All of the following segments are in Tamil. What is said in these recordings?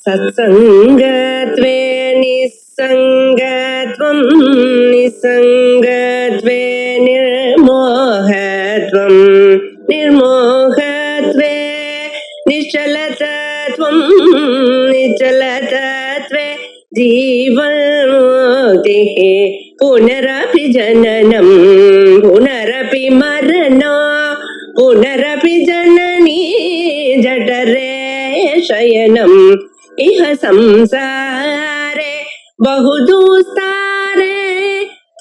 सत्सङ्गत्वे निस्सङ्गत्वं निस्सङ्गत्वे निर्मोहत्वं निर्मोहत्वे निश्चलतत्वं निश्चलतत्वे जीवन्मुक्तिः पुनरपि जननं पुनरपि मरणं पुनरपि जननी जठरे शयनम् इह संसारे बहुदुस्तारे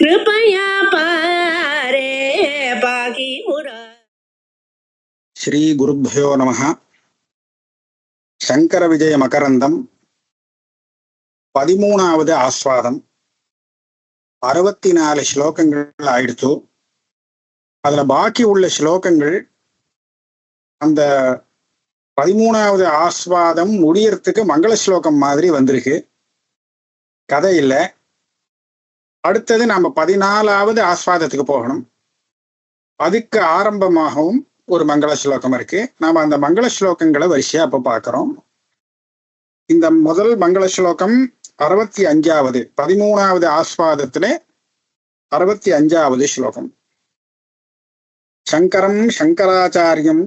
कृपया पारे पाहि मुरा. ஸ்ரீ குருभ्यो நமः. சங்கர விஜய மகரந்தம் 13வது ஆஸ்வாதம். 64 ஸ்லோகங்கள் ஆயிடுச்சு. அதுல பாக்கி உள்ள ஸ்லோகங்கள் அந்த 13வது ஆஸ்வாதம் முடியறதுக்கு மங்கள ஸ்லோகம் மாதிரி வந்திருக்கு, கதை இல்லை. அடுத்தது நாம 14வது ஆஸ்வாதத்துக்கு போகணும். அதுக்கு ஆரம்பமாகவும் ஒரு மங்கள ஸ்லோகம் இருக்கு. நாம அந்த மங்கள ஸ்லோகங்களை வரிசையா இப்ப பாக்குறோம். இந்த முதல் மங்கள ஸ்லோகம் 65வது 13வது ஆஸ்வாதத்துல 65வது ஸ்லோகம். சங்கரம் சங்கராச்சாரியம்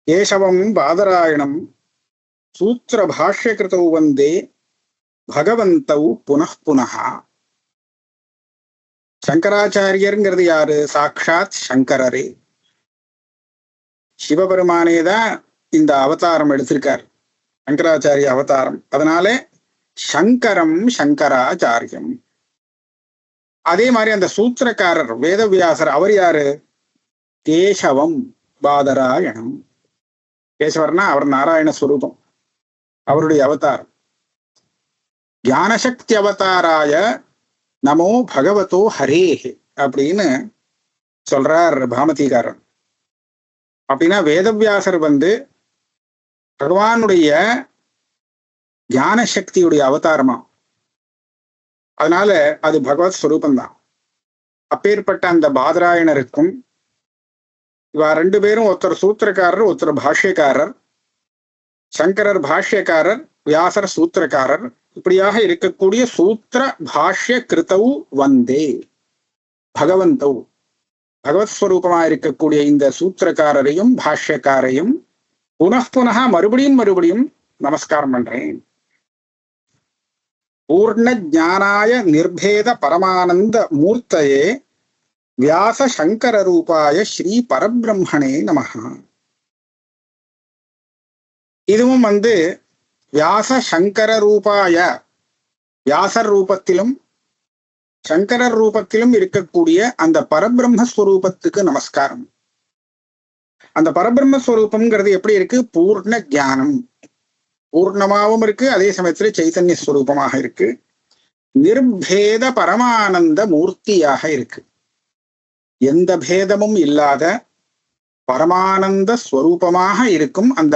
கேசவம் பாதராயணம் சூத்திர பாஷ்யகிருதௌ வந்தே பகவந்தௌ புனః புனः. சங்கராச்சாரியருங்கிறது யாரு? சாட்சாத் சங்கரரே, சிவபெருமானேதான் இந்த அவதாரம் எடுத்திருக்கார், சங்கராச்சாரிய அவதாரம். அதனால சங்கரம் சங்கராச்சாரியம். அதே மாதிரி அந்த சூத்திரக்காரர் வேதவியாசர், அவர் யாரு? கேசவம் பாதராயணம். கேசவர்னா அவர் நாராயண ஸ்வரூபம், அவருடைய அவதாரம். ஞானசக்தி அவதாராய நமோ பகவதோ ஹரேஹே அப்படின்னு சொல்றார் பாமதிகாரன். அப்படின்னா வேதவியாசர் பகவானுடைய ஞான சக்தியுடைய அவதாரமா, அதனால அது பகவத் ஸ்வரூபந்தான். அப்பேற்பட்ட அந்த பாதராயணருக்கும் இவா 2 பேரும், ஒருத்தர் சூத்திரக்காரர் ஒருத்தர் பாஷ்யக்காரர். சங்கரர் பாஷ்யக்காரர், வியாசர் சூத்திரக்காரர். இப்படியாக இருக்கக்கூடிய சூத்திர பாஷ்ய கிருதௌ வந்தே பகவந்தௌ, பகவத் ஸ்வரூபமா இருக்கக்கூடிய இந்த சூத்திரக்காரரையும் பாஷ்யக்காரையும் புனః புனः மறுபடியும் மறுபடியும் நமஸ்காரம் பண்றேன். பூர்ண ஞானாய நிர்பேத பரமானந்த மூர்த்தயே வியாச சங்கர ரூபாய ஸ்ரீ பரபிரம்மணே நமஹ. இதுவும் வியாச சங்கர ரூபாய, வியாசர் ரூபத்திலும் சங்கரர் ரூபத்திலும் இருக்கக்கூடிய அந்த பரபிரம்மஸ்வரூபத்துக்கு நமஸ்காரம். அந்த பரபிரம்மஸ்வரூபம்ங்கிறது எப்படி இருக்கு? பூர்ண ஞானம், பூர்ணமாகவும் இருக்கு, அதே சமயத்துல சைத்தன்ய ஸ்வரூபமாக இருக்கு, நிர்பேத பரமானந்த மூர்த்தியாக இருக்கு. எந்த பேதமும் இல்லாத பரமானந்த ஸ்வரூபமாக இருக்கும் அந்த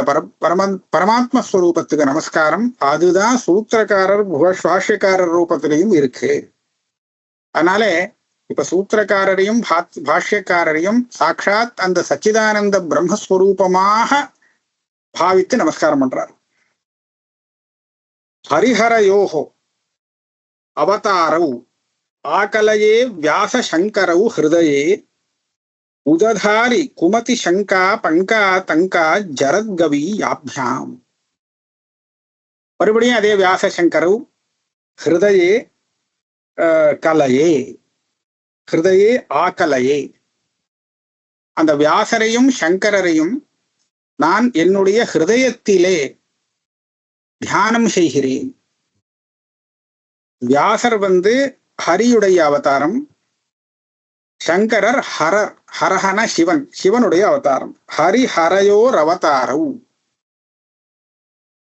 பரமாத்ம ஸ்வரூபத்துக்கு நமஸ்காரம். அதுதான் சூத்திரக்காரர் பாஷ்யக்காரர் ரூபத்திலையும் இருக்கு. அதனால இப்ப சூத்திரக்காரரையும் பாஷ்யக்காரரையும் சாட்சாத் அந்த சச்சிதானந்த பிரம்மஸ்வரூபமாக பாவித்து நமஸ்காரம் பண்றார். ஹரிஹரயோஹோ அவதாரௌ ஆகலயே வியாச சங்கரௌ ஹிருதயே உததாரி குமதி சங்கா பங்கா தங்கா ஜரத்கவி யாப்யாம். மறுபடியும் அதே வியாச சங்கரௌ ஹிருதயே கலையே, ஹிருதயே ஆகலையே. அந்த வியாசரையும் சங்கரரையும் நான் என்னுடைய ஹிருதயத்திலே தியானம் செய்கிறேன். வியாசர் ஹரியுடைய அவதாரம், சங்கரர் ஹரர், ஹரஹன சிவன், சிவனுடைய அவதாரம். ஹரிஹரையோர் அவதாரவு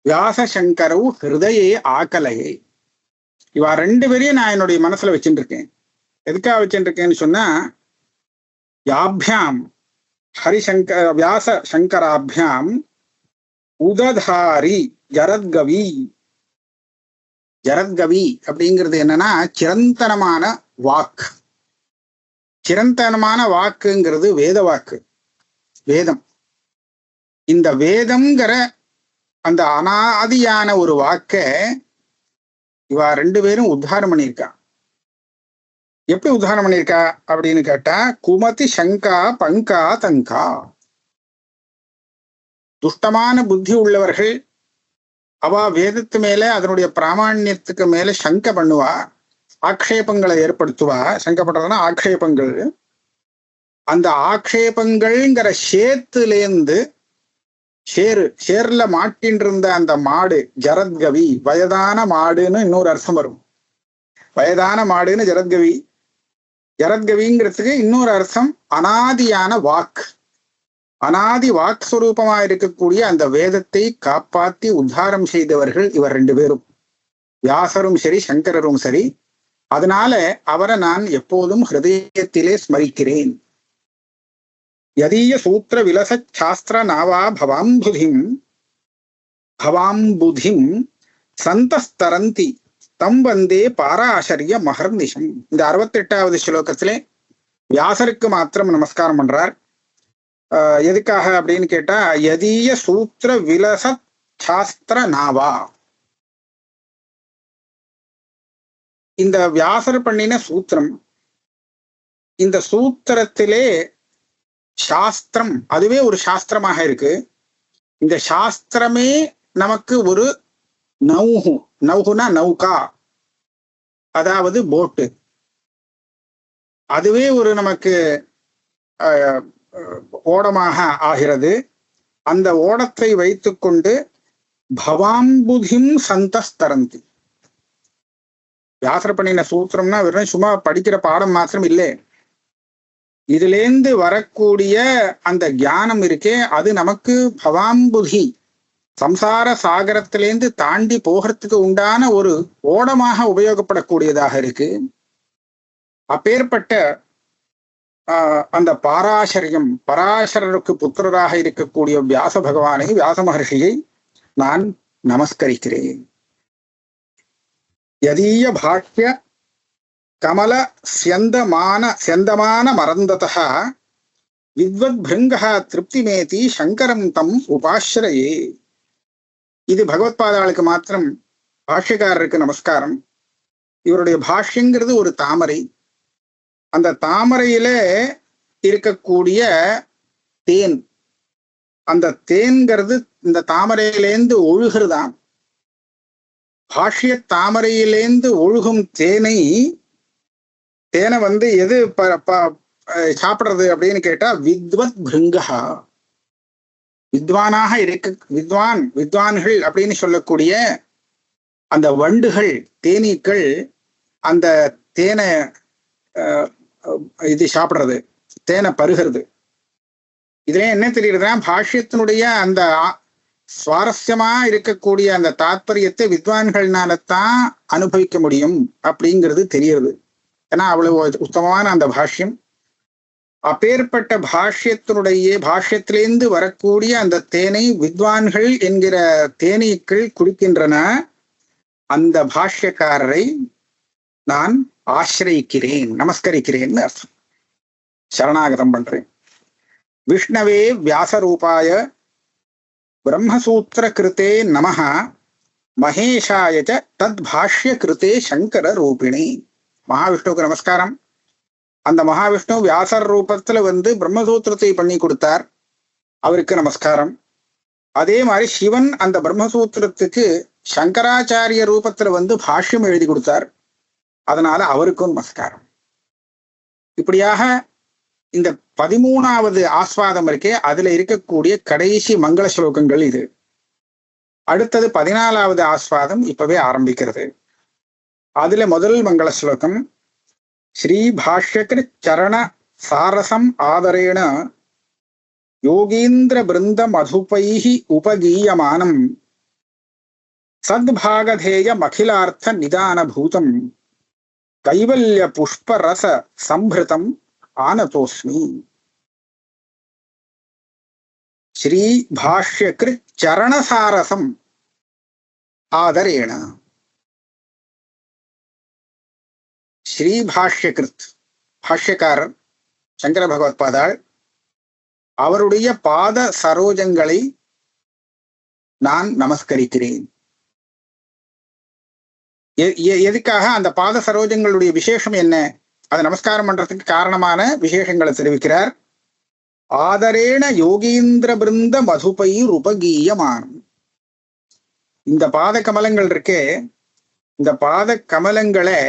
வியாச சங்கரவு ஹிருதயே ஆகலையே. இவா 2 பேரையும் நான் என்னுடைய மனசுல வச்சுட்டு இருக்கேன். எதுக்காக வச்சுட்டு இருக்கேன்னு சொன்னா, யாபியாம் ஹரிசங்கர வியாச சங்கராபியாம் உததாரி ஜரத்கவி. ஜரத்கவி அப்படிங்கிறது என்னன்னா சிரந்தனமான வாக்கு. சிரந்தனமான வாக்குங்கிறது வேத வாக்கு, வேதம். இந்த வேதம்ங்கிற அந்த அனாதியான ஒரு வாக்க இவா ரெண்டு பேரும் உத்தாரணம் பண்ணியிருக்கா. எப்படி உத்தாரணம் பண்ணியிருக்கா அப்படின்னு கேட்டா, குமதி சங்கா பங்கா தங்கா. துஷ்டமான புத்தி உள்ளவர்கள் அவ வேதத்து மேல அதனுடைய பிராமணியத்துக்கு மேல சங்க பண்ணுவா, ஆக்ஷேபங்களை ஏற்படுத்துவா. சங்கப்படுறதுன்னா ஆக்ஷேபங்கள். அந்த ஆக்ஷேபங்கள்ங்கிற சேத்துலேருந்து ஷேர்ல மாட்டின் இருந்த அந்த மாடு ஜரத்கவி, வயதான மாடுன்னு இன்னொரு அர்த்தம் வரும். வயதான மாடுன்னு ஜரத்கவி. ஜரத்கவிங்கிறதுக்கு இன்னொரு அர்த்தம் அனாதியான வாக். அனாதி வாக் சுரூபமா இருக்கக்கூடிய அந்த வேதத்தை காப்பாத்தி உத்தாரம் செய்தவர்கள் இவர் ரெண்டு பேரும், வியாசரும் சரி சங்கரரும் சரி. அதனால அவரை நான் எப்போதும் ஹிருதயத்திலே ஸ்மரிக்கிறேன். யதீய சூத்திர விலச சாஸ்திர நாவா பவாம்புதிம் சந்தஸ்தரந்தி தம் வந்தே பாராசரிய மகர்நிஷம். இந்த 68வது ஸ்லோகத்திலே வியாசருக்கு மாத்திரம் நமஸ்காரம் பண்றார். எதுக்காக அப்படின்னு கேட்டா, யதீய சூத்திர விலச சாஸ்திர நாவா. இந்த வியாசர் பண்ணின சூத்திரம், இந்த சூத்திரத்திலே சாஸ்திரம் அதுவே ஒரு சாஸ்திரமாக இருக்கு. இந்த சாஸ்திரமே நமக்கு ஒரு நௌகுனா நௌகா, அதாவது போட்டு, அதுவே ஒரு நமக்கு ஓடமாக ஆகிறது. அந்த ஓடத்தை வைத்துக்கொண்டு பவாம்புதிம் சந்தஸ்தரந்தி. வியாசர் பண்ணின சூத்திரம்னா வெறும் சும்மா படிக்கிற பாடம் மாத்திரம் இல்லை. இதுலேருந்து வரக்கூடிய அந்த ஞானம் இருக்கே, அது நமக்கு பவாம்புதி, சம்சார சாகரத்திலேருந்து தாண்டி போகிறதுக்கு உண்டான ஒரு ஓடமாக உபயோகப்படக்கூடியதாக இருக்கு. அப்பேற்பட்ட அந்த பாராசரியம், பராசரருக்கு புத்திரராக இருக்கக்கூடிய வியாச பகவானை, வியாச மகர்ஷியை நான் நமஸ்கரிக்கிறேன். யதீய பாஷ்ய கமல செந்தமான மரந்ததா வித்வத் பிருங்கா திருப்திமேதி சங்கரம் தம் உபாஸ்ரயே. இது பகவத்பாதாளுக்கு மாத்திரம் பாஷ்யக்காரருக்கு நமஸ்காரம். இவருடைய பாஷ்யங்கிறது ஒரு தாமரை. அந்த தாமரையில இருக்கக்கூடிய தேன், அந்த தேன்கிறது இந்த தாமரையிலேந்து ஒழுகிறதாம். பாஷ்ய தாமரையிலேந்து ஒழுகும் தேனை எது சாப்பிடுறது அப்படின்னு கேட்டா, வித்வத் பிருங்கா, வித்வானாக வித்வான்கள் அப்படின்னு சொல்லக்கூடிய அந்த வண்டுகள், தேனீக்கள் அந்த தேனை இது சாப்பிடுறது, தேனை பருகிறது. இதுல என்ன தெரியுதுன்னா, பாஷ்யத்தினுடைய அந்த சுவாரஸ்யமா இருக்கக்கூடிய அந்த தாத்பரியத்தை வித்வான்கள்னாலத்தான் அனுபவிக்க முடியும் அப்படிங்கிறது தெரியுது. ஏன்னா அவ்வளவு உத்தமமான அந்த பாஷ்யம். அப்பேற்பட்ட பாஷ்யத்திலேந்து வரக்கூடிய அந்த தேனை வித்வான்கள் என்கிற தேனீக்கள் குடிக்கின்றன. அந்த பாஷ்யக்காரரை நான் ஆசிரியிக்கிறேன், நமஸ்கரிக்கிறேன்னு அர்த்தம். சரணாகதம் பண்றேன். விஷ்ணவே வியாசரூபாய பிரம்மசூத்திர கிருத்தே நமஹ மகேஷாய தத் பாஷ்ய கிருத்தே சங்கர ரூபிணி. மகாவிஷ்ணுவுக்கு நமஸ்காரம். அந்த மகாவிஷ்ணு வியாசர் ரூபத்துல பிரம்மசூத்திரத்தை பண்ணி கொடுத்தார், அவருக்கு நமஸ்காரம். அதே மாதிரி சிவன் அந்த பிரம்மசூத்திரத்துக்கு சங்கராச்சாரிய ரூபத்துல பாஷ்யம் எழுதி கொடுத்தார், அதனால அவருக்கும் நமஸ்காரம். இப்படியாக இந்த 13வது ஆஸ்வாதம் இருக்கே, அதுல இருக்கக்கூடிய கடைசி மங்கள ஸ்லோகங்கள் இது. அடுத்தது 14வது ஆஸ்வாதம் இப்பவே ஆரம்பிக்கிறது. அதுல முதல் மங்கள ஸ்லோகம், ஸ்ரீ பாஷ்யகிரு சரண சாரசம் ஆதரேண யோகீந்திர பிருந்த மதுபைஹி உபகீயமானம் சத்பாகதேய மகிலார்த்த நிதான பூதம் கைவல்ய புஷ்பரச சம்பிருதம் ஆனதோஸ்மி. ஸ்ரீ பாஷ்யகிரு சரணசாரசம் ஆதரேண. ஸ்ரீ பாஷ்யகிருத், பாஷ்யக்காரர் சங்கர பகவத்பாதாள், அவருடைய பாத சரோஜங்களை நான் நமஸ்கரிக்கிறேன். எதுக்காக? அந்த பாத சரோஜங்களுடைய விசேஷம் என்ன, அதை நமஸ்காரம் பண்றதுக்கு காரணமான விசேஷங்களை தெரிவிக்கிறார். ஆதரேண யோகீந்திர பிருந்த மதுபை உபகீயமானம். இந்த பாத கமலங்கள் இருக்கே, இந்த பாத கமலங்களை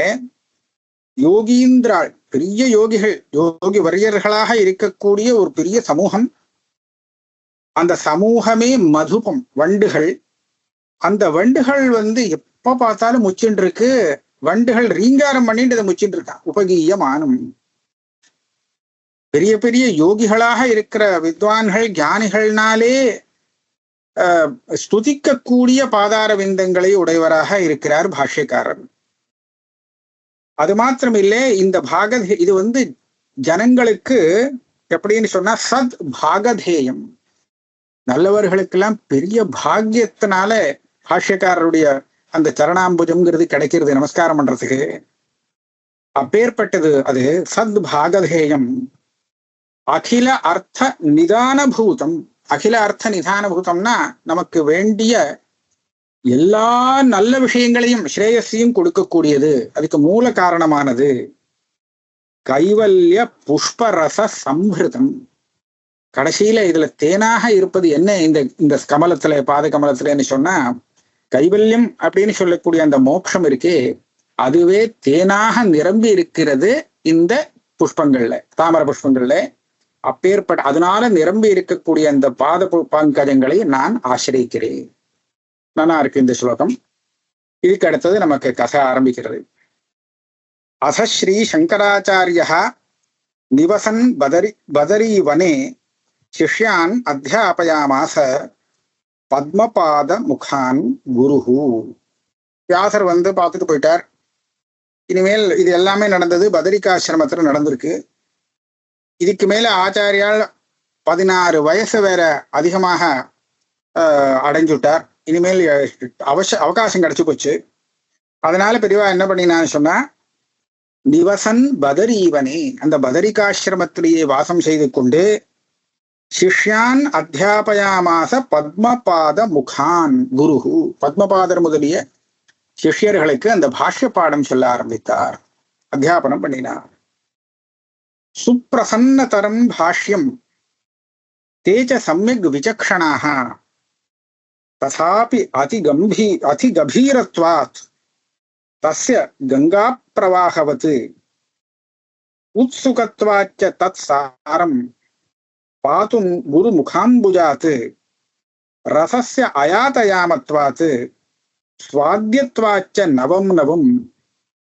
யோகீந்திராள், பெரிய யோகிகள், யோகி வரியர்களாக இருக்கக்கூடிய ஒரு பெரிய சமூகம், அந்த சமூகமே மதுபம், வண்டுகள். அந்த வண்டுகள் எப்ப பார்த்தாலும் முச்சுட்டு இருக்கு. வண்டுகள் ரீங்காரம் பண்ணிட்டு அதை முச்சுட்டு இருக்கான். உபகீயமானம். பெரிய பெரிய யோகிகளாக இருக்கிற வித்வான்கள், ஞானிகள்னாலே ஸ்துதிக்கக்கூடிய பாதார விந்தங்களை உடையவராக இருக்கிறார் பாஷ்யக்காரர். அது மாத்திரமில்லை, இந்த இது ஜனங்களுக்கு எப்படின்னு சொன்னா சத் பாகதேயம். நல்லவர்களுக்கெல்லாம் பெரிய பாக்கியத்தினால பாஷ்யக்காரருடைய அந்த சரணாம்புஜம்ங்கிறது கிடைக்கிறது நமஸ்காரம் பண்றதுக்கு. அப்பேற்பட்டது அது சத் பாகதேயம். அகில அர்த்த நிதானபூதம். அகில அர்த்த நிதானபூதம்னா நமக்கு வேண்டிய எல்லா நல்ல விஷயங்களையும் ஸ்ரேயஸையும் கொடுக்கக்கூடியது. அதுக்கு மூல காரணமானது கைவல்ய புஷ்பரச சம்பிருதம். கடைசியில இதுல தேனாக இருப்பது என்ன இந்த கமலத்துல, பாத கமலத்துலன்னு சொன்னா, கைவல்யம் அப்படின்னு சொல்லக்கூடிய அந்த மோட்சம் இருக்கே, அதுவே தேனாக நிரம்பி இருக்கிறது இந்த புஷ்பங்கள்ல, தாமர புஷ்பங்கள்ல. அப்பேற்பட்ட அதனால நிரம்பி இருக்கக்கூடிய அந்த பாத பங்கஜங்களை நான் ஆசிரிக்கிறேன். நல்லா இருக்கு இந்த ஸ்லோகம். இதுக்கு அடுத்தது நமக்கு கதை ஆரம்பிக்கிறது. அசஸ்ரீ சங்கராச்சாரியா நிவசன் பதரி வனே சிஷ்யான் அத்தியாபயாமாச பத்மபாத முகான் குருஹு. வியாசர் பார்த்துட்டு போயிட்டார். இனிமேல் இது எல்லாமே நடந்தது பதரிகாசிரமத்துல நடந்திருக்கு. இதுக்கு மேல ஆச்சாரியால் 16 வயசு வேற அதிகமாக அடைஞ்சுட்டார். இனிமேல் அவகாசம் கிடைச்சு போச்சு. அதனால பெரியவா என்ன பண்ணினான்னு சொன்னா, நிவசன் பதரீவனே, அந்த பதரிகாசிரமத்திலேயே வாசம் செய்து கொண்டு சிஷ்யான் அத்தியாபயாமாச பத்மபாத முகான் குருஹு. பத்மபாதர் முதலிய சிஷ்யர்களுக்கு அந்த பாஷ்ய பாடம் சொல்ல ஆரம்பித்தார், அத்தியாபனம் பண்ணினார். சுப்பிரசன்னதரம் பாஷ்யம் தேச்ச சம்யக் விசக்ஷணாக ததாபி அதிகபீரத்வாத் தஸ்ய கங்கா பிரவாகவத் உத்சுகத்வாச்ச தத் சாரம் பாதும் குரு முகாம்புஜாத் ரசஸ்ய அயாதயாமத்வாத் ஸ்வாத்யத்வாச்ச நவம் நவம்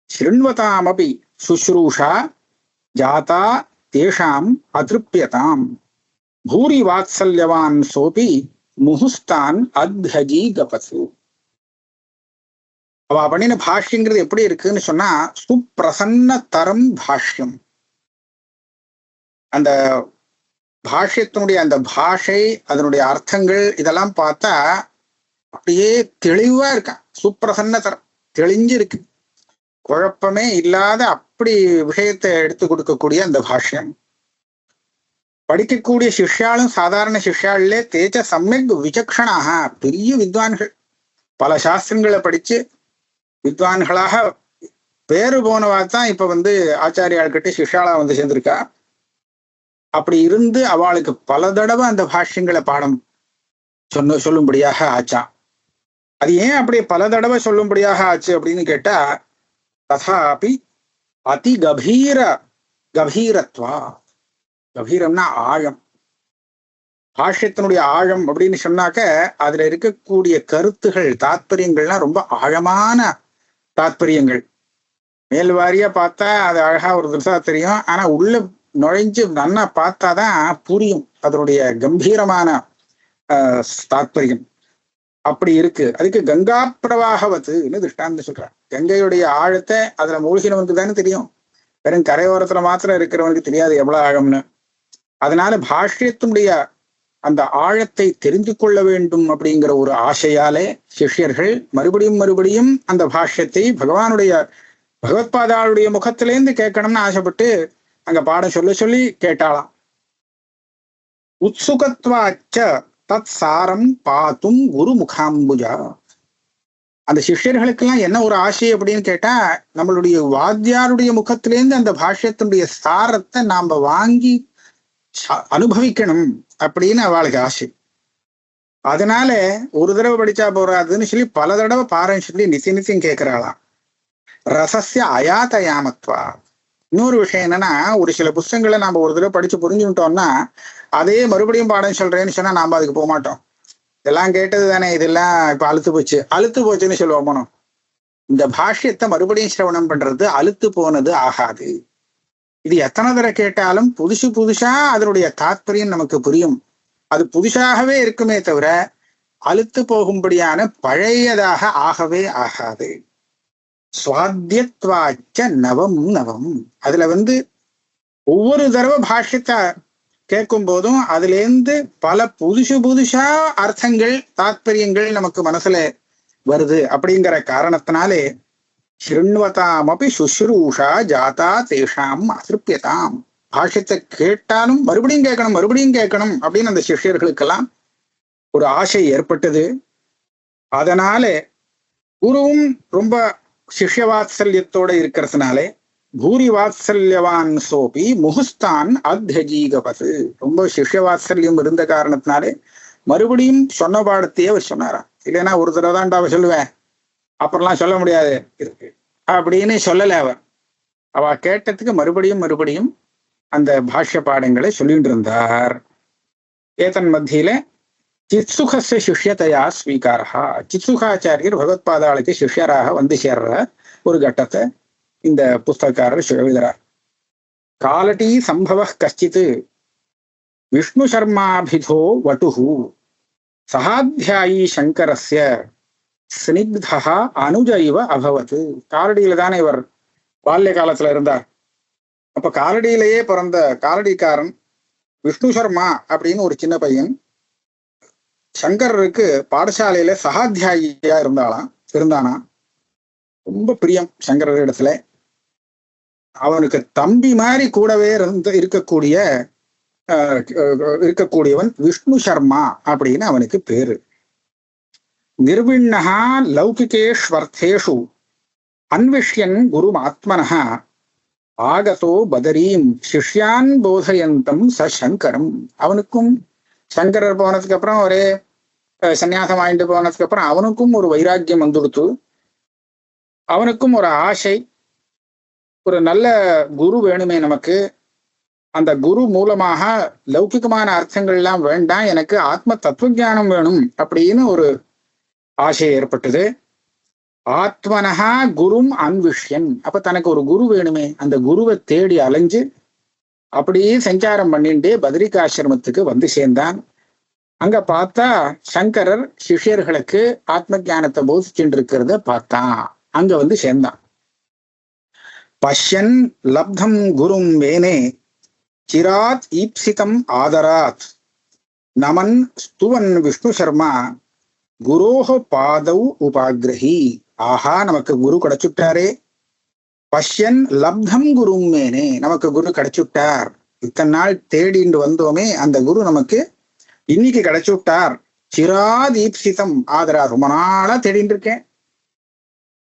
ஸ்ருண்வதாமபி சுஷ்ரூஷா ஜாதா தேஷாம் அதிருப்யதாம் பூரி வாத்சல்யவான் சோபி முஹுஸ்தான் அத்ஹஜி கபசு. அவ பண்ணின பாஷ்யங்கிறது எப்படி இருக்குன்னு சொன்னா, சுப்பிரசன்ன தரம் பாஷ்யம். அந்த பாஷ்யத்தினுடைய அந்த பாஷை, அதனுடைய அர்த்தங்கள் இதெல்லாம் பார்த்தா அப்படியே தெளிவா இருக்கான். சுப்பிரசன்ன தரம், தெளிஞ்சு இருக்கு, குழப்பமே இல்லாத அப்படி விஷயத்தை எடுத்து கொடுக்கக்கூடிய அந்த பாஷ்யம். படிக்கக்கூடிய சிஷ்யாலும் சாதாரண சிஷ்யாலே தேச்ச சம்யக் விசக்ஷணாக, பெரிய வித்வான்கள், பல சாஸ்திரங்களை படிச்சு வித்வான்களாக பேரு போனவா தான் இப்ப ஆச்சாரியாள்கிட்ட சிஷ்யாலா சேர்ந்திருக்கா. அப்படி இருந்து அவளுக்கு பல தடவை அந்த பாஷ்யங்களை பாடம் சொல்லும்படியாக ஆச்சான். அது ஏன் அப்படி பல தடவை சொல்லும்படியாக ஆச்சு அப்படின்னு கேட்டா, ததாபி அதி கபீரத்வா. கபீரம்னா ஆழம். பாஷ்யத்தினுடைய ஆழம் அப்படின்னு சொன்னாக்க அதுல இருக்கக்கூடிய கருத்துகள், தாத்பரியங்கள்லாம் ரொம்ப ஆழமான தாத்பரியங்கள். மேல்வாரியா பார்த்தா அது அழகா ஒரு திசா தெரியும், ஆனா உள்ள நுழைஞ்சு நல்லா பார்த்தாதான் புரியும் அதனுடைய கம்பீரமான தாத்பரியம். அப்படி இருக்கு. அதுக்கு கங்கா பிரவாகவத்துன்னு திருஷ்டாந்தம் சொல்றார். கங்கையுடைய ஆழத்தை அதுல மூழ்கினவனுக்கு தானே தெரியும், வெறும் கரையோரத்துல மாத்திரம் இருக்கிறவனுக்கு தெரியாது எவ்வளவு ஆழம்னு. அதனால பாஷ்யத்தினுடைய அந்த ஆழத்தை தெரிந்து கொள்ள வேண்டும் அப்படிங்கிற ஒரு ஆசையாலே சிஷ்யர்கள் மறுபடியும் அந்த பாஷ்யத்தை பகவத்பாதாளுடைய முகத்திலேருந்து கேட்கணும்னு ஆசைப்பட்டு அங்க பாடம் சொல்லி கேட்டாளாம். உத்சுகத்வாச்ச தத் சாரம் பாத்தும் குரு முகாம்புஜா. அந்த சிஷ்யர்களுக்கெல்லாம் என்ன ஒரு ஆசை அப்படின்னு கேட்டா, நம்மளுடைய வாத்தியாருடைய முகத்திலேருந்து அந்த பாஷ்யத்தினுடைய சாரத்தை நாம வாங்கி அனுபவிக்கணும் அப்படின்னு அவளுக்கு ஆசை. அதனால ஒரு தடவை படிச்சா போறாதுன்னு சொல்லி பல தடவை பாருன்னு சொல்லி நித்தியம் கேட்கிறாளாம். ரசஸ்ய அயாத்தயாமத்வா. இன்னொரு விஷயம் என்னன்னா, ஒரு சில புஸ்தகங்களை நாம ஒரு தடவை படிச்சு புரிஞ்சுட்டோம்னா அதே மறுபடியும் பாடம் சொல்றேன்னு சொன்னா நாம அதுக்கு போக மாட்டோம். இதெல்லாம் கேட்டது தானே, இதெல்லாம் இப்ப அழுத்து போச்சுன்னு சொல்லுவோம் போனோம். இந்த பாஷ்யத்தை மறுபடியும் சிரவணம் பண்றது அழுத்து போனது ஆகாது. இது எத்தனை தடவை கேட்டாலும் புதுசா அதனுடைய தாத்பரியம் நமக்கு புரியும். அது புதுசாகவே இருக்குமே தவிர அழுத்து போகும்படியான பழையதாக ஆகவே ஆகாது. சுவாத்தியத்வாச்ச நவம் நவம். அதுல ஒவ்வொரு தடவை பாஷ்யத்தை கேட்கும் போதும் அதுல இருந்து பல புதுசா அர்த்தங்கள் தாத்பரியங்கள் நமக்கு மனசுல வருது. அப்படிங்கிற காரணத்தினாலே ஸ்ருண்வதாமபி சுஷ்ரூஷா ஜாதா தேஷாம் அசிருப்பியதாம். பாஷ்யத்தை கேட்டாலும் மறுபடியும் கேட்கணும் அப்படின்னு அந்த சிஷ்யர்களுக்கெல்லாம் ஒரு ஆசை ஏற்பட்டது. அதனால குருவும் ரொம்ப சிஷ்ய வாத்சல்யத்தோட இருக்கிறதுனாலே பூரி வாத்சல்யவான் சோபி முகுஸ்தான் அத்யஜீகபது. ரொம்ப சிஷ்ய வாத்சல்யம் இருந்த காரணத்தினாலே மறுபடியும் சொன்ன பாடத்தையே அவர் சொன்னாராம். இல்லைன்னா ஒரு தடவை தான்டா அவ சொல்லுவேன், அப்புறம்லாம் சொல்ல முடியாது இருக்கு அப்படின்னு சொல்லல. அவ கேட்டதுக்கு மறுபடியும் அந்த பாஷ்ய பாடங்களை சொல்லிட்டு இருந்தார். ஏதன் மத்தியில சித்சுகஸ்ய சிஷ்யத்தையா ஸ்வீகாரா. சித்சுகாச்சாரியர் பகவத்பாதாளுக்கு சிஷ்யராக சேர்ற ஒரு கட்டத்தை இந்த புஸ்தகக்காரர் எழுதுறார். காலட்டி சம்பவ கஷ்டித் விஷ்ணு சர்மாபிதோ வட்டுஹு சகாத்தியாயி சங்கரஸ்ய ஸ்னிக்தா அனுஜ இவ அபவத். காலடியில தானே இவர் பால்ய காலத்துல இருந்தார். அப்ப காலடியிலேயே பிறந்த காலடிக்காரன் விஷ்ணு சர்மா அப்படின்னு ஒரு சின்ன பையன் சங்கரருக்கு பாடசாலையில சகாத்தியாயியா இருந்தானா. ரொம்ப பிரியம் சங்கரர் இடத்துல. அவனுக்கு தம்பி மாதிரி கூடவே இருக்கக்கூடியவன் விஷ்ணு சர்மா அப்படின்னு அவனுக்கு பேரு. நிர்விண்ணஹா லௌகிகேஷ்வர்த்தேஷு அன்விஷ்யன் குருமாத்மனஹ ஆகதோ பதரீம் சிஷ்யான் போதயந்தம் சங்கரம். அவனுக்கும் சங்கரர் போனதுக்கு அப்புறம் ஒரே சன்னியாசம் வாங்கிட்டு போனதுக்கு அப்புறம் அவனுக்கும் ஒரு வைராக்கியம் வந்துடுத்து. அவனுக்கும் ஒரு ஆசை, ஒரு நல்ல குரு வேணுமே நமக்கு. அந்த குரு மூலமாக லௌகிகமான அர்த்தங்கள் எல்லாம் வேண்டாம், எனக்கு ஆத்ம தத்துவஞானம் வேணும் அப்படின்னு ஒரு ஆசை ஏற்பட்டது. ஆத்மனஹா குரும் அன்விஷ்யன். அப்ப தனக்கு ஒரு குரு வேணுமே, அந்த குருவை தேடி அலைஞ்சு அப்படியே சஞ்சாரம் பண்ணிட்டு பத்ரிகாசிரமத்துக்கு சேர்ந்தான். அங்க பார்த்தா சங்கரர் சிஷ்யர்களுக்கு ஆத்ம ஞானத்தை போதிச்சுட்டு இருக்கிறத பார்த்தான். அங்க சேர்ந்தான். பஷ்யன் லப்தம் குரும் வேனே சிராத் ஈப்சிதம் ஆதராத் நமன் ஸ்துவன் விஷ்ணு சர்மா குரோஹ பாதவ் உபாகிரஹி. ஆஹா, நமக்கு குரு கிடைச்சுட்டாரே. பஷ்யன் லப்தம் குரும் மேனே, நமக்கு குரு கிடைச்சுட்டார். இத்தனை நாள் தேடிண்டு வந்தோமே, அந்த குரு நமக்கு இன்னைக்கு கிடைச்சுட்டார். சிராதீப்சிதம் ஆதரா. ரொம்ப நாளா தேடிட்டு இருக்கேன்,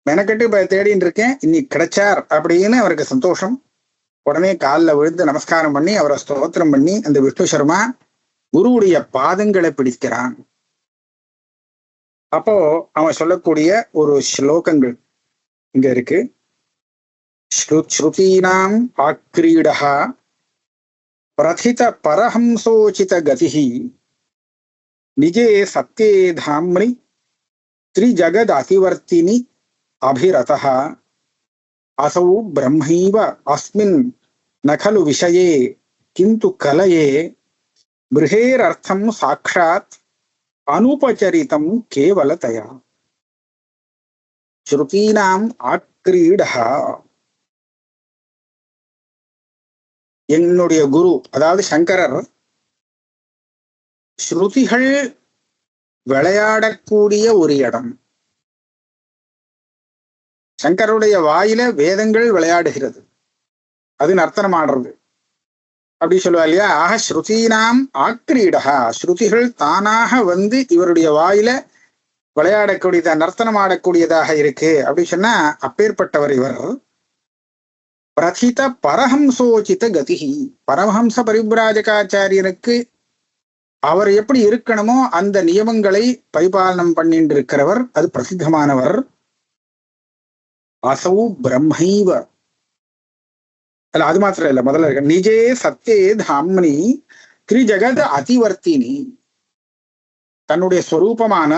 மெனக்கட்டு தேடிட்டு இருக்கேன், இன்னைக்கு கிடைச்சார் அப்படின்னு அவருக்கு சந்தோஷம். உடனே காலில் விழுந்து நமஸ்காரம் பண்ணி அவரை ஸ்தோத்திரம் பண்ணி அந்த விஷ்ணு சர்மா குருவுடைய பாதங்களை பிடிக்கிறான். அப்போ அவன் சொல்லக்கூடிய ஒரு ஸ்லோகங்கள் இங்க இருக்கு. ஸ்ருதீனாம் ஆக்ரீடஹா பிரதித பரஹம்சோசித கதிஹி நிஜே சத்யே தாம்னி த்ரிஜகத் அதிவர்த்தினி அபிரதஹ அசௌ பிரம்மைவ அஸ்மின் நகலு விஷயே கிந்து கலயே பிருஹேரர்த்தம் சாக்ஷாத் அனுபச்சரிதம் கேவலதயா. ஸ்ருதீனாம் ஆக்ரீடஹா. என்னுடைய குரு அதாவது சங்கரர் ஸ்ருதிகள் விளையாடக்கூடிய ஒரு இடம். சங்கருடைய வாயில வேதங்கள் விளையாடுகிறது, அது நர்த்தனம் ஆடுறது. அப்படி சொல்லுவா இல்லையா? ஆக ஸ்ருதீனாம் ஆக்ரீடா, ஸ்ருதிகள் தானாக வந்து இவருடைய வாயில விளையாடக்கூடியதா, நர்த்தனம் ஆடக்கூடியதாக இருக்கு அப்படி சொன்னா அப்பேற்பட்டவர் இவர். பிரதித பரஹம்சோச்சித கதிஹி, பரமஹம்ச பரிப்ராஜகாச்சாரியனுக்கு அவர் எப்படி இருக்கணுமோ அந்த நியமங்களை பரிபாலனம் பண்ணிட்டு இருக்கிறவர், அது பிரசித்தமானவர். அசௌ பிரம்மைவ, அல்ல அது மாத்திரம் இல்ல, முதல்ல இருக்க நிஜே சத்யே தாம்னி திரிஜகத் அதிவர்த்தினி, தன்னுடைய ஸ்வரூபமான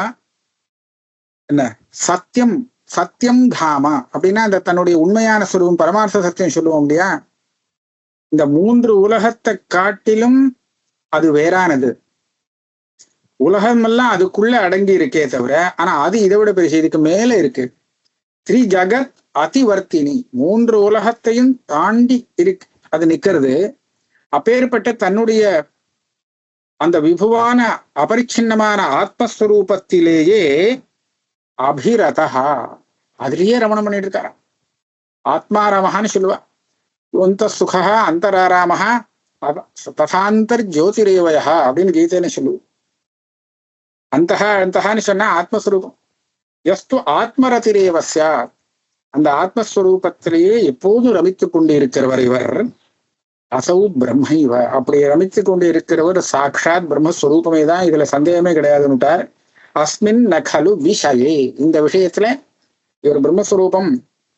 என்ன சத்தியம், சத்தியம் தாமா அப்படின்னா அந்த தன்னுடைய உண்மையான ஸ்வரூபம் பரமார்த்த சத்தியம் சொல்லுவோம் இல்லையா? இந்த 3 உலகத்தை காட்டிலும் அது வேறானது. உலகமெல்லாம் அதுக்குள்ள அடங்கி இருக்கே தவிர, ஆனா அது இதை விட பெரிய, இதுக்கு மேல இருக்கு. திரிஜகத் அதிவர்த்தினி, 3 உலகத்தையும் தாண்டி இருக்கு அது நிக்கிறது. அப்பேற்பட்ட தன்னுடைய அந்த விபுவான அபரிச்சின்னமான ஆத்மஸ்வரூபத்திலேயே அபிரதா, அதுலயே ரமணம் பண்ணிட்டு இருக்காராம். ஆத்மாராமஹான்னு சொல்லுவா. ஒந்த சுகா அந்தராராமஹா ததாந்தர் ஜோதிரேவயா அப்படின்னு கீதைன்னு சொல்லுவோம். அந்தஹான்னு சொன்னா ஆத்மஸ்வரூபம். எஸ்து ஆத்மரதிரேவஸ்யா, அந்த ஆத்மஸ்வரூபத்திலேயே எப்போதும் ரமித்துக் கொண்டு இருக்கிறவர் இவர். அசௌ பிரம்மைவ, அப்படி ரமித்துக் கொண்டு இருக்கிறவர் சாட்சாத் பிரம்மஸ்வரூபமே தான், இதுல சந்தேகமே கிடையாதுன்னுட்டார். அஸ்மின் நகலு விஷயே, இந்த விஷயத்துல இவர் பிரம்மஸ்வரூபம்,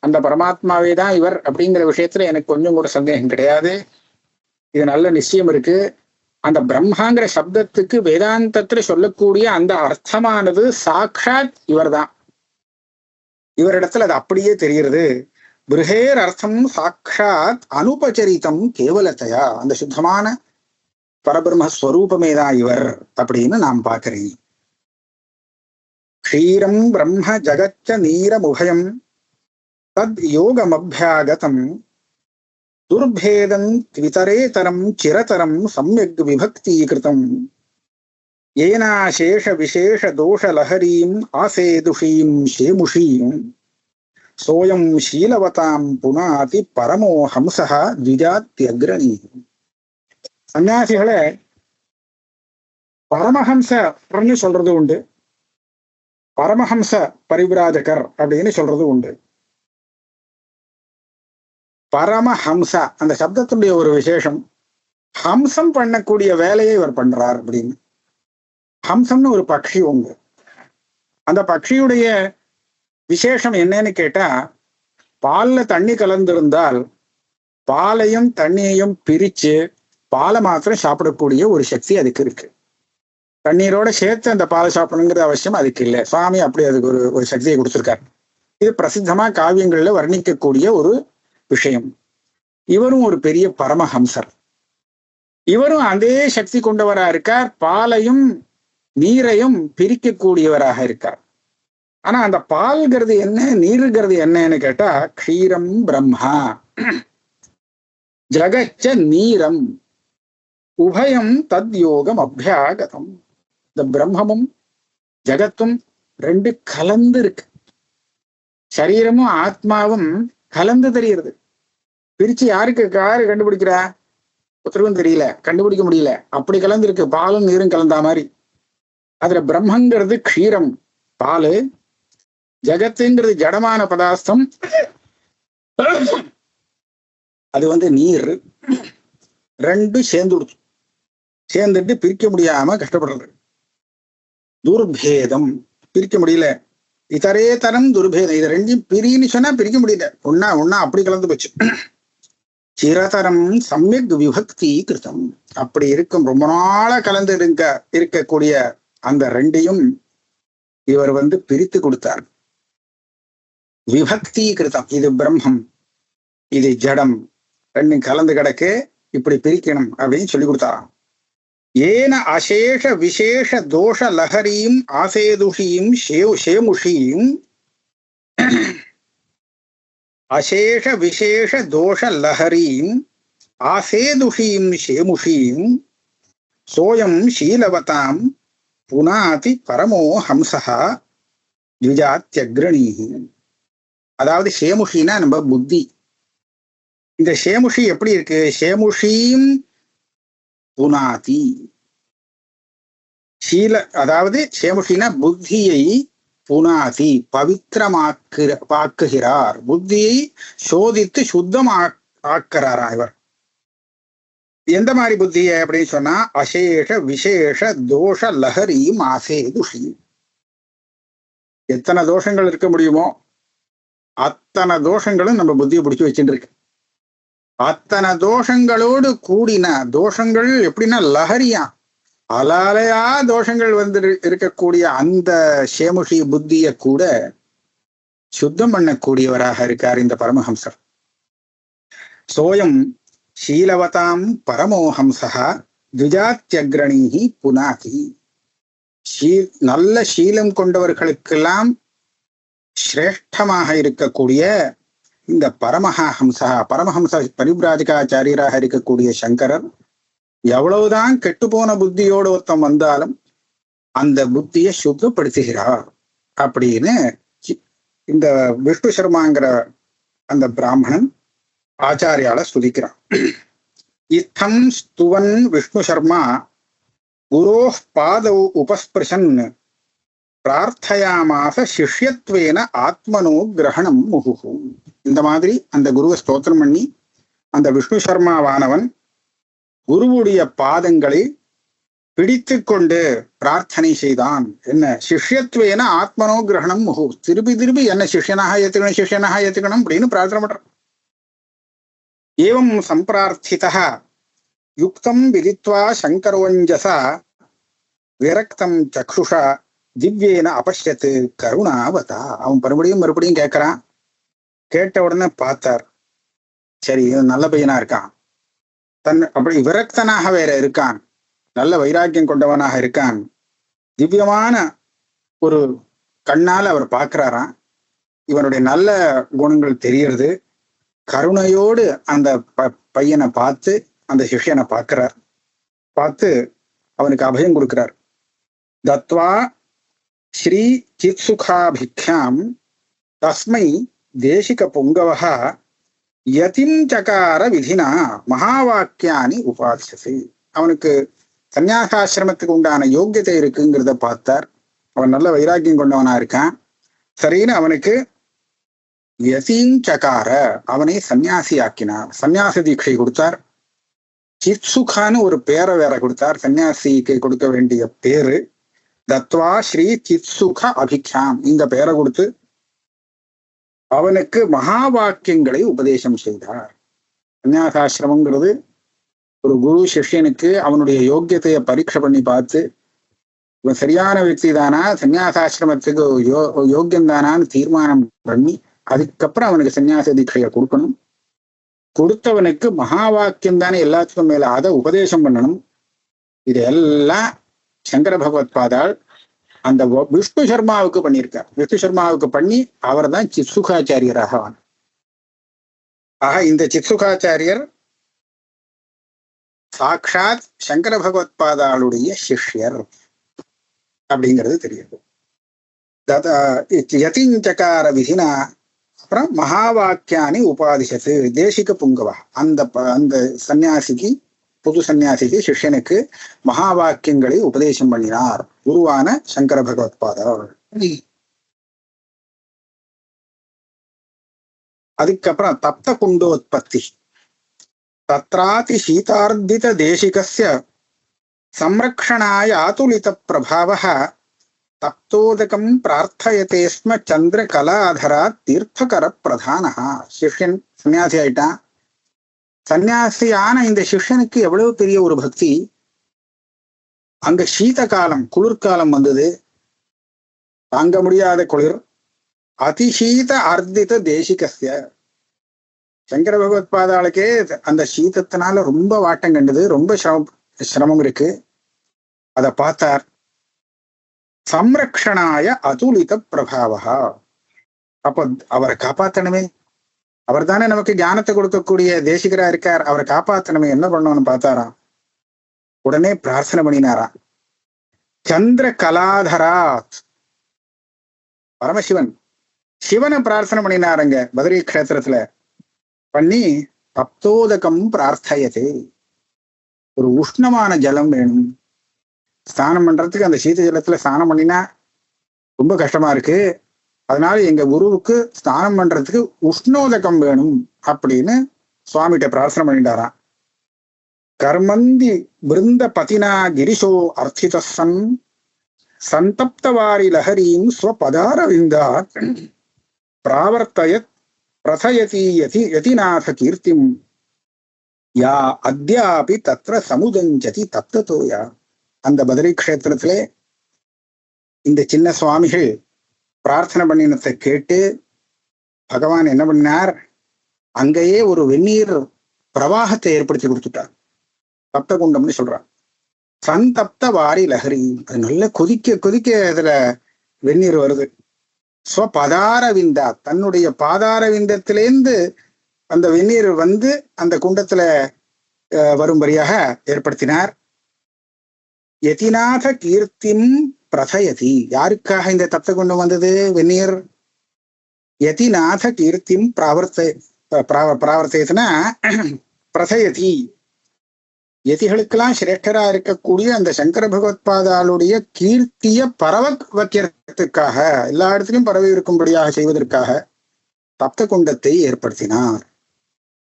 அந்த பரமாத்மாவே தான் இவர் அப்படிங்கிற விஷயத்துல எனக்கு கொஞ்சம் கூட சந்தேகம் கிடையாது. இது நல்ல நிச்சயம் இருக்கு. அந்த பிரம்மாங்கிற சப்தத்துக்கு வேதாந்தத்துல சொல்லக்கூடிய அந்த அர்த்தமானது சாட்சாத் இவர் தான். இவரிடத்துல அது அப்படியே தெரிகிறது. பிருஹேர் அர்த்தம் சாட்சாத் அனுபச்சரித்தம் கேவலத்தையா, அந்த சுத்தமான பரபிரம்மஸ்வரூபமே தான் இவர் அப்படின்னு நாம் பார்க்கிறேன். க்ஷீரம் பிரம்ம ஜகச்ச நீரமுபயம் தத் யோகமபியாகதம் துர்பேதம் த்விதரேதரம் சிரதரம் சம்யக் விபக்தீகிருதம் ஏனாசேஷ விசேஷ தோஷலஹரீம் ஆசேதுஷீம் ஷேமுஷீம் சோயம் ஷீலவதாம் புனாதி பரமோ ஹம்சஹ த்விஜாத்யக்ரணீ. சன்னியாசிகளை பரமஹம்சர்னு சொல்றது உண்டு, பரமஹம்ச பரிவிராஜகர் அப்படின்னு சொல்றது உண்டு. பரமஹம்ச அந்த சப்தத்துடைய ஒரு விசேஷம், ஹம்சம் பண்ணக்கூடிய வேலையை இவர் பண்றார் அப்படின்னு. ஹம்சம்னு ஒரு பக்ஷி உண்டு. அந்த பக்ஷியுடைய விசேஷம் என்னன்னு கேட்டா, பால்ல தண்ணி கலந்திருந்தால் பாலையும் தண்ணியையும் பிரிச்சு பாலை மாத்திரம் சாப்பிடக்கூடிய ஒரு சக்தி அதுக்கு இருக்கு. தண்ணீரோட சேர்த்து அந்த பாலை சாப்பிடணுங்கிறது அவசியம் அதுக்கு இல்லை. சுவாமி அப்படி அதுக்கு ஒரு சக்தியை கொடுத்திருக்காரு. இது பிரசித்தமா காவியங்கள்ல வர்ணிக்கக்கூடிய ஒரு விஷயம். இவரும் ஒரு பெரிய பரமஹம்சர். இவரும் அதே சக்தி கொண்டவராக இருக்கார். பாலையும் நீரையும் பிரிக்கக்கூடியவராக இருக்கார். ஆனா அந்த பால்கிறது என்ன, நீருங்கிறது என்னன்னு கேட்டா, க்ஷீரம் பிரம்மா ஜகச்ச நீரம் உபயம் தத் யோகம் அபியாகதம். இந்த பிரம்மமும் ஜகத்தும் ரெண்டு கலந்து இருக்கு. சரீரமும் ஆத்மாவும் கலந்து தெரிகிறது. பிரிச்சு யாரு கண்டுபிடிக்கிறா? ஒருத்தருக்கும் தெரியல, கண்டுபிடிக்க முடியல. அப்படி கலந்து இருக்கு, பாலும் நீரும் கலந்தா மாதிரி. அதுல பிரம்மங்கிறது க்ஷீரம் பாலு, ஜகத்துங்கிறது ஜடமான பதார்த்தம், அது நீர். ரெண்டும் சேர்ந்துட்டு பிரிக்க முடியாம கஷ்டப்படுறது. துர்பேதம், பிரிக்க முடியல. இதரே தரம் துர்பேதம், இது ரெண்டையும் பிரின்னு சொன்னா பிரிக்க முடியல. ஒன்னா அப்படி கலந்து போச்சு. சிரதரம் சம்யக் விபக்தி கிருதம், அப்படி இருக்கும் ரொம்ப நாளா கலந்து இருக்கக்கூடிய அந்த ரெண்டையும் இவர் பிரித்து கொடுத்தார். விபக்தி கிருதம், இது பிரம்மம் இது ஜடம், ரெண்டும் கலந்து கிடக்கு, இப்படி பிரிக்கணும் அப்படின்னு சொல்லி கொடுத்தாராம். ஏன அசேஷ விசேஷ தோஷ லஹரீம் ஆசேதுஷீம் ஷேமுஷீம், அசேஷ விசேஷ தோஷ லஹரீம் ஆசேதுஷீம் ஷேமுஷீம் சோயம் ஷீலவதாம் புனாதி பரமோ ஹம்சஹ த்விஜாத்யக்ரணீ. அதாவது ஷேமுஷினா நம்ம புத்தி. இந்த ஷேமுஷி எப்படி இருக்கு? ஷேமுஷீம் புனாதி. அதாவது சேமுஷினா புத்தியை புனாதி பவித்திரமாக்குகிறார், புத்தியை சோதித்து சுத்தமாக்குறாரா இவர். எந்த மாதிரி புத்திய அப்படின்னு சொன்னா அசேஷ விசேஷ தோஷ லஹரி மாசே துஷி. எத்தனை தோஷங்கள் இருக்க முடியுமோ அத்தனை தோஷங்களும் நம்ம புத்தியை பிடிச்சி வச்சுட்டு இருக்கு. அத்தனை தோஷங்களோடு கூடின தோஷங்கள் எப்படின்னா லஹரியா அலாலையா தோஷங்கள் வந்து இருக்கக்கூடிய அந்த சேமுஷி புத்திய கூட சுத்தம் பண்ணக்கூடியவராக இருக்கார் இந்த பரமஹம்சர். சோயம் ஷீலவதாம் பரமோஹம்சா த்விஜாத்யக்ரணீஹி புனாதி. நல்ல சீலம் கொண்டவர்களுக்கெல்லாம் சிரேஷ்டமாக இருக்கக்கூடிய இந்த பரமஹம்ச பரிபிராஜகாச்சாரியராக இருக்கக்கூடிய சங்கரர் எவ்வளவுதான் கெட்டுப்போன புத்தியோடு ஒருத்தம் வந்தாலும் அந்த புத்தியை சுத்தப்படுத்துகிறார் அப்படின்னு இந்த விஷ்ணு சர்மாங்கிற அந்த பிராமணன் ஆச்சாரியால ஸ்துதிக்கிறான். இத்தம் ஸ்துவன் விஷ்ணு சர்மா குரோ பாதௌ உபஸ்பிருஷன் பிரார்த்தயாமாச சிஷ்யத்வேன ஆத்மனோ கிரகணம் முகுஹு. இந்த மாதிரி அந்த குருவை ஸ்தோத்திரம் பண்ணி அந்த விஷ்ணு சர்மாவானவன் குருவுடைய பாதங்களை பிடித்து கொண்டு பிரார்த்தனை செய்தான். என்ன சிஷ்யத்வேன ஆத்மனோ கிரகணம் முகு, திருப்பி திருப்பி என்ன சிஷ்யனாக ஏத்துக்கணும் அப்படின்னு பிரார்த்தனை பண்றான். ஏவம் சம்பிரார்த்திதா யுக்தம் விதித்வா சங்கரோஞ்சசா விரக்தம் சக்ஷுஷா திவ்யேன அபஷ்யத்து கருணாவதா. அவன் மறுபடியும் கேட்கறான். கேட்ட உடனே பார்த்தார், சரி நல்ல பையனா இருக்கான், அப்படி விரக்தனாக வேற இருக்கான், நல்ல வைராக்கியம் கொண்டவனாக இருக்கான், திவ்யமான ஒரு கண்ணால் அவர் பார்க்கிறாராம். இவனுடைய நல்ல குணங்கள் தெரியறது. கருணையோடு அந்த பையனை பார்த்து அந்த சிஷ்யனை பார்க்கிறார். பார்த்து அவனுக்கு அபயம் கொடுக்கிறார். தத்வா ஸ்ரீ சித்சுகாபிக்யாம் தஸ்மை தேசிக புங்கவஹா யதிஞ்சகார விதினா மகாவாக்கியானி உபாதிசசி. அவனுக்கு சந்நியாசாசிரமத்துக்கு உண்டான யோக்கியத்தை இருக்குங்கிறத பார்த்தார். அவன் நல்ல வைராக்கியம் கொண்டவனா இருக்கான். சரின்னு அவனுக்கு யதீஞ்சகார அவனை சன்னியாசி ஆக்கினார். சன்னியாச தீட்சை கொடுத்தார். சித்சுகான்னு ஒரு பேரை வேற கொடுத்தார். சன்னியாசிக்கு கொடுக்க வேண்டிய பேரு தத்வா ஸ்ரீ சித்சுக அபிக்யாம், இந்த பேரை கொடுத்து அவனுக்கு மகா வாக்கியங்களை உபதேசம் செய்தார். சன்னியாசாசிரமங்கிறது ஒரு குரு சிஷ்யனுக்கு அவனுடைய யோக்கியத்தைய பரீட்சை பண்ணி பார்த்து இவன் சரியான வியக்தி தானா, சன்னியாசாசிரமத்துக்கு யோக்கியம் தானான்னு தீர்மானம் பண்ணி அதுக்கப்புறம் அவனுக்கு சன்னியாச தீட்சையை கொடுக்கணும். கொடுத்தவனுக்கு மகா வாக்கியம் தானே எல்லாத்துக்கும் மேல அதை உபதேசம் பண்ணணும். இதெல்லாம் சங்கர பகவத் பாதாள் அந்த விஷ்ணு சர்மாவுக்கு பண்ணியிருக்கார். விஷ்ணு சர்மாவுக்கு பண்ணி அவர் தான் சித்சுகாச்சாரியராக ஆனார். ஆக இந்த சித்சுகாச்சாரியர் சாட்சாத் சங்கர பகவத் பாதாளுடைய சிஷ்யர் அப்படிங்கிறது தெரியுது. யதிஞ்சகார விதினா அப்புறம் மகா வாக்கியானி உபாதிசத்து தேசிக புங்கவா. அந்த சன்னியாசிக்கு புது சன்னியாசிக்கு சிஷ்யனுக்கு மகா வாக்கியங்களை உபதேசம் பண்ணினார் குருவான சங்கர பகவத் பாதர். அதுக்கப்புறம் தப்த குண்டோத்பத்தி. தத்ராதி சீதார்த்தித தேசிகஸ்ய சம்ரக்ஷணாய ஆதுலித பிரபாவः தப்தோதகம் பிரார்த்தயதே ஸ்ம சந்திர கலாதரா தீர்த்தகர பிரதானः. சிஷ்யன் சன்னியாசி ஆயிட்டான். சன்னியாசியான இந்த சிஷ்யனுக்கு எவ்வளவு பெரிய ஒரு பக்தி. அங்க சீத காலம், குளிர்காலம் வந்தது. தாங்க முடியாத குளிர். அதிசீத அர்த்தித தேசிகஸ்ய சங்கர பகவத் பாதாளுக்கே அந்த சீதத்தினால ரொம்ப வாட்டம் கண்டது, ரொம்ப சிரமம் இருக்கு. அதை பார்த்தார். சம்ரக்ஷணாய அதுலித பிரபாவா. அப்போ அவரை காப்பாத்தணுமே, அவர் தானே நமக்கு ஞானத்தை கொடுக்கக்கூடிய தேசிகரா இருக்கார், அவரை காப்பாத்தணுமே, என்ன பண்ணணும்னு பார்த்தாராம். உடனே பிரார்த்தனை பண்ணினாராம். சந்திர கலாதராத், பரமசிவன் சிவனை பிரார்த்தனை பண்ணினாருங்க பத்ரி கஷேத்திரத்துல. பண்ணி தப்தோதகம் பிரார்த்தயதே, ஒரு உஷ்ணமான ஜலம் வேணும். ஸ்நானம் பண்றதுக்கு அந்த சீத ஜலத்துல ஸ்நானம் பண்ணினா ரொம்ப கஷ்டமா இருக்கு. அதனால எங்க குருவுக்கு ஸ்நானம் பண்றதுக்கு உஷ்ணோதகம் வேணும் அப்படின்னு சுவாமிகிட்ட பிரார்த்தனை பண்ணிட்டாராம். கர்மந்தி பிருந்த பதினா கிரிஷோ அர்த்திதசன் சந்தப்தவாரி லஹரீம் ஸ்வபதாரவிந்தா பிராவர்த்தயத் பிரதயதி யதிநாத கீர்த்திம் யா அத்யாபி தத்ர சமுதஞ்சதி தப்ததோயா. அந்த பதரி கஷேத்திரத்திலே இந்த சின்ன சுவாமிகள் பிரார்த்தனை பண்ணினத்தை கேட்டு பகவான் என்ன பண்ணார், அங்கேயே ஒரு வெந்நீர் பிரவாகத்தை ஏற்படுத்தி கொடுத்துட்டார். தப்த குண்டம்னு சொல்றார். சந்தப்த வாரி லஹரி, அது நல்ல கொதிக்க கொதிக்க இதுல வெந்நீர் வருது. ஸ்வபதாரவிந்தா, தன்னுடைய பாதாரவிந்தத்திலேருந்து அந்த வெந்நீர் வந்து அந்த குண்டத்துல வரும்படியாக ஏற்படுத்தினார். யதிநாத கீர்த்திம் பிரதயதி, யாருக்காக இந்த தப்த குண்டம் வந்தது வெந்நீர்? யதிநாத கீர்த்திம் பிராவர்த்தயத்தினா பிரதயதி, யதிகளுக்கெல்லாம் சிரேஷ்டரா இருக்கக்கூடிய அந்த சங்கர பகவத்பாதாளுடைய கீர்த்திய பரவ வைக்கிறதுக்காக, எல்லா இடத்திலும் பரவி இருக்கும்படியாக செய்வதற்காக தப்த குண்டத்தை ஏற்படுத்தினார்.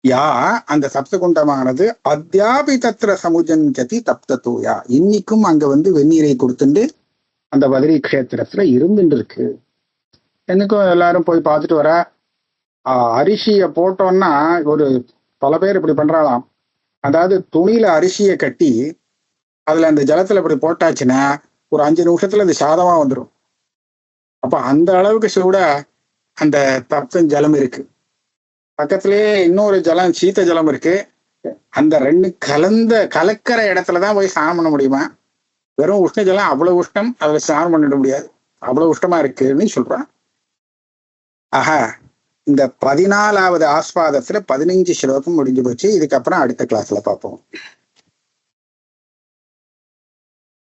யா, அந்த சப்த குண்டமானது அத்யாபி தத்ர சமுஜஞ்சதி தப்ததோயா, இன்னைக்கும் அங்க வந்து வெந்நீரை கொடுத்துட்டு அந்த பதரி கஷேத்திரத்துல இருந்துட்டு இருக்கு. என்னைக்கும் எல்லாரும் போய் பார்த்துட்டு வர. அரிசிய போட்டோம்னா ஒரு பல பேர் இப்படி பண்றாளாம். அதாவது துணியில அரிசியை கட்டி அதுல அந்த ஜலத்துல இப்படி போட்டாச்சுன்னா ஒரு 5 நிமிஷத்துல அது சாதமா வந்துடும். அப்ப அந்த அளவுக்கு சூடா அந்த தப்தம் ஜலம் இருக்கு. பக்கத்திலேயே இன்னொரு ஜலம், சீத்த ஜலம் இருக்கு. அந்த 2 கலக்கிற இடத்துலதான் போய் ஸ்நானம் பண்ண முடியுமா? வெறும் உஷ்ண ஜலம் அவ்வளவு உஷ்ணம், அதுல ஸ்நானம் பண்ணிட முடியாது, அவ்வளவு உஷ்ணமா இருக்குன்னு சொல்றான். ஆஹா, இந்த 14வது ஆஸ்வாதத்துல 15 ஸ்லோகம் முடிஞ்சு போச்சு. இதுக்கப்புறம் அடுத்த கிளாஸ்ல பார்ப்போம்.